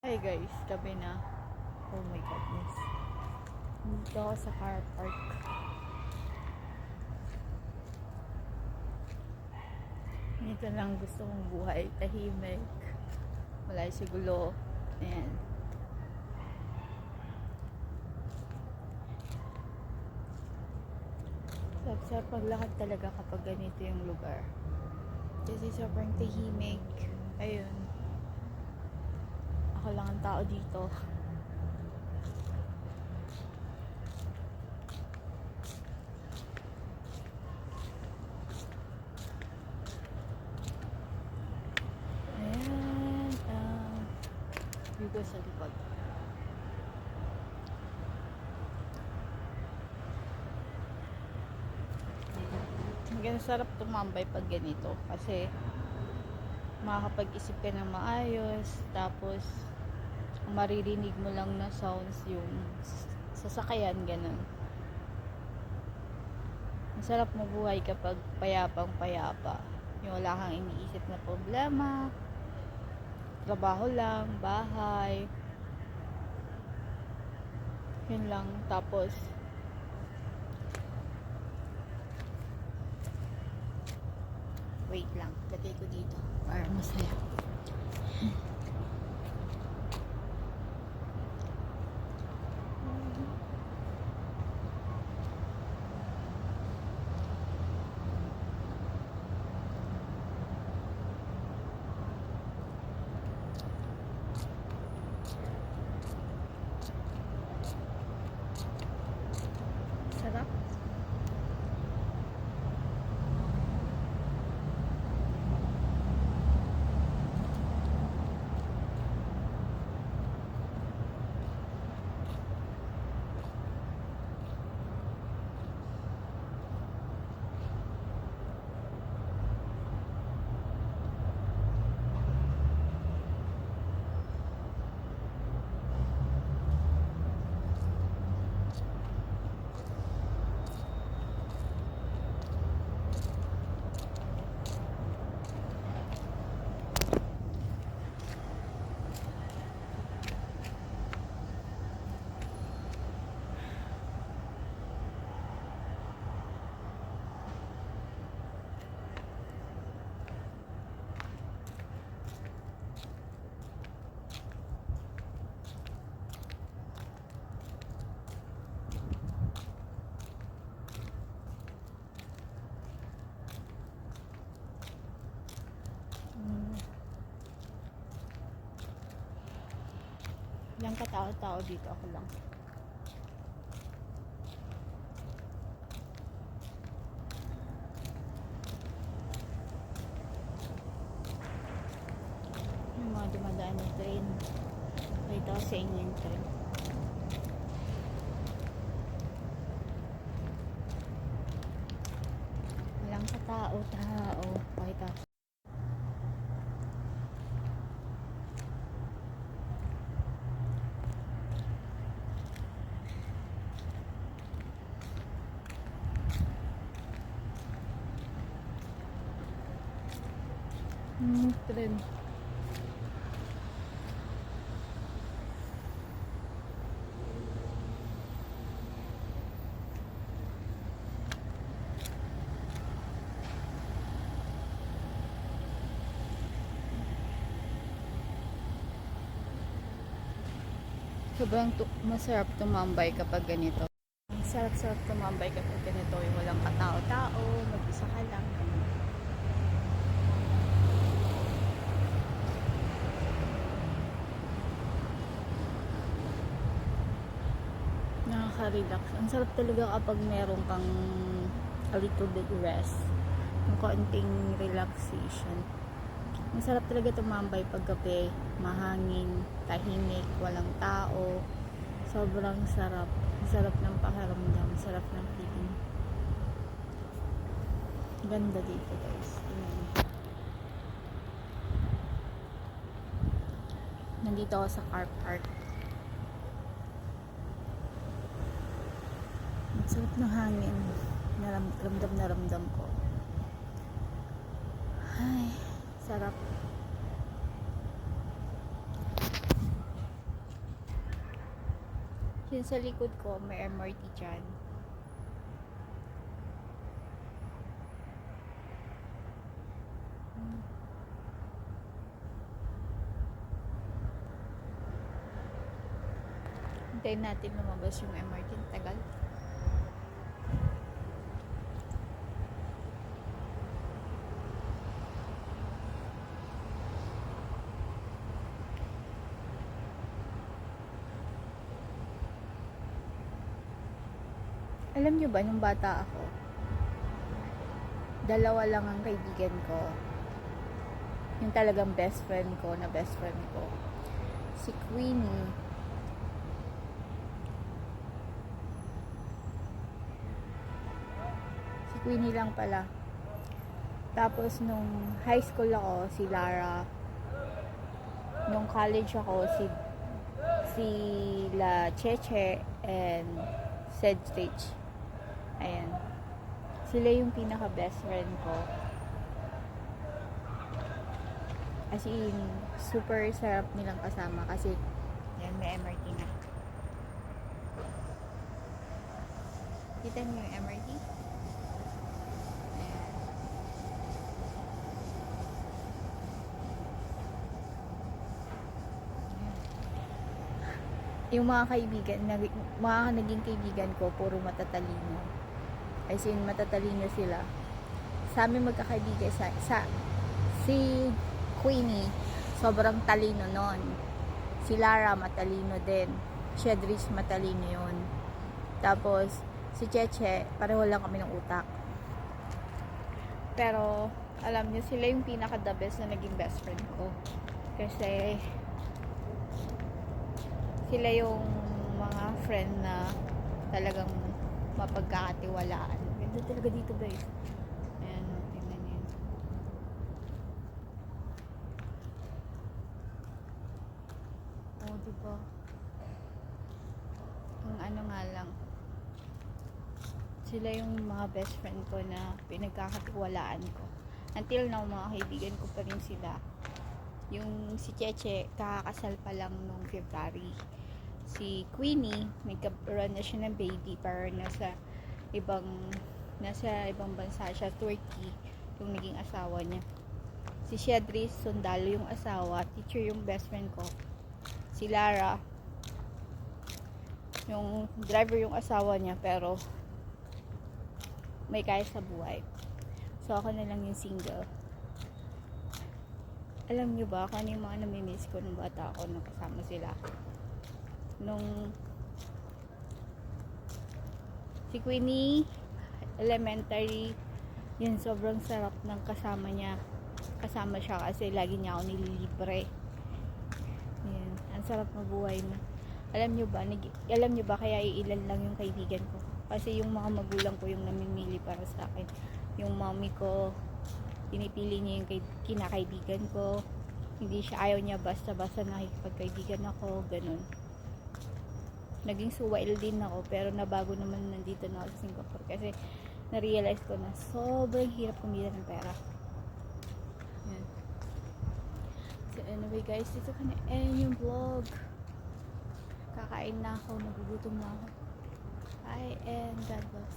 Hey guys, gabi na. Oh my goodness. Dito ako sa car park. Dito lang gusto kong buhay. Tahimik. Wala sa gulo. Ayan. Sarap paglakad talaga kapag ganito yung lugar. Kasi sobrang tahimik. Ayun. Ako lang ang tao dito. Ayan. Dito sa likod. Ganun sarap tumambay pag ganito. Kasi makakapag-isip ka ng maayos. Tapos maririnig mo lang na sounds yung sasakyan, ganun. Ang sarap mabuhay kapag payapang payapa. Yung wala kang iniisip na problema, trabaho lang, bahay, yun lang. Tapos wait lang, lagay ko dito para masaya. Sarap. Ilang katao-tao dito, ako lang. Yung mga dumadaan na train. Dito sa inyo yung train. Walang katao-tao. Pakita. Tren. Sobrang masarap tumambay kapag ganito. Sarap-sarap tumambay kapag ganito. Yung walang katao-tao, mag-isa ka lang. Nakaka-relax. Ang sarap talaga kapag meron kang a little bit rest. Yung konting relaxation. Ang sarap talaga tumambay pag gabi. Mahangin, tahimik, walang tao. Sobrang sarap. Sarap ng pakiramdam. Sarap ng feeling. Ganda dito guys. Nandito ako sa car park. Ang sarap ng hangin. Ramdam na ramdam ko. Ay, sarap. Yun sa likod ko, may MRT dyan. Hintayin natin lumabas yung MRT. Tagal. Alam nyo ba, nung bata ako, dalawa lang ang kaibigan ko. Yung talagang best friend ko na best friend ko. Si Queenie. Si Queenie lang pala. Tapos nung high school ako, si Lara. Nung college ako, si La Cheche and Cedric. Ayan. Sila yung pinaka best friend ko. As in, super sarap nilang kasama kasi yan, may MRT na. Kita niyo yung MRT? Ayan. Yung mga kaibigan, mga naging kaibigan ko, puro matatalino. As in, matatalino sila. Sa amin magkakaibigan, si Queenie, sobrang talino nun. Si Lara, matalino din. Cedric, matalino yun. Tapos, si Cheche, pareho lang kami ng utak. Pero, alam niyo, sila yung pinaka-the best na naging best friend ko. Kasi, sila yung mga friend na talagang mapagkakatiwalaan. Ganda talaga dito, guys. Ayan, tingnan niyo. Oh, diba? Ang ano nga lang, sila yung mga best friend ko na pinagkakatiwalaan ko. Until now, mga kaibigan ko pa rin sila. Yung si Cheche, kakakasal pa lang nung February. Si Queenie, may karoon na siya ng baby, pero nasa ibang bansa siya, Turkey, yung naging asawa niya. Si Cedric, sundalo yung asawa, teacher yung best friend ko. Si Lara, yung driver yung asawa niya, pero may kaya sa buhay. So, ako na lang yung single. Alam nyo ba kung ano yung mga namimiss ko nung bata ako nung kasama sila? Nung si Queenie, elementary, yun, sobrang sarap ng kasama siya kasi lagi niya ako nililibre. Yan, ang sarap mabuhay mo. Alam nyo ba kaya iilan lang yung kaibigan ko? Kasi yung mga magulang ko yung namimili para sa akin. Yung mommy ko, pinipili niya yung kinakaibigan ko. Hindi siya, ayaw niya basta-basta nakikipagkaibigan ako, ganun. Naging suwail din ako, pero nabago naman nandito na ako sa Singapore kasi na-realize ko na sobrang hirap kumita ng pera. Yan. So anyway guys, dito ko na-end yung vlog. Kakain na ako, nagugutom na ako. Bye and God bless.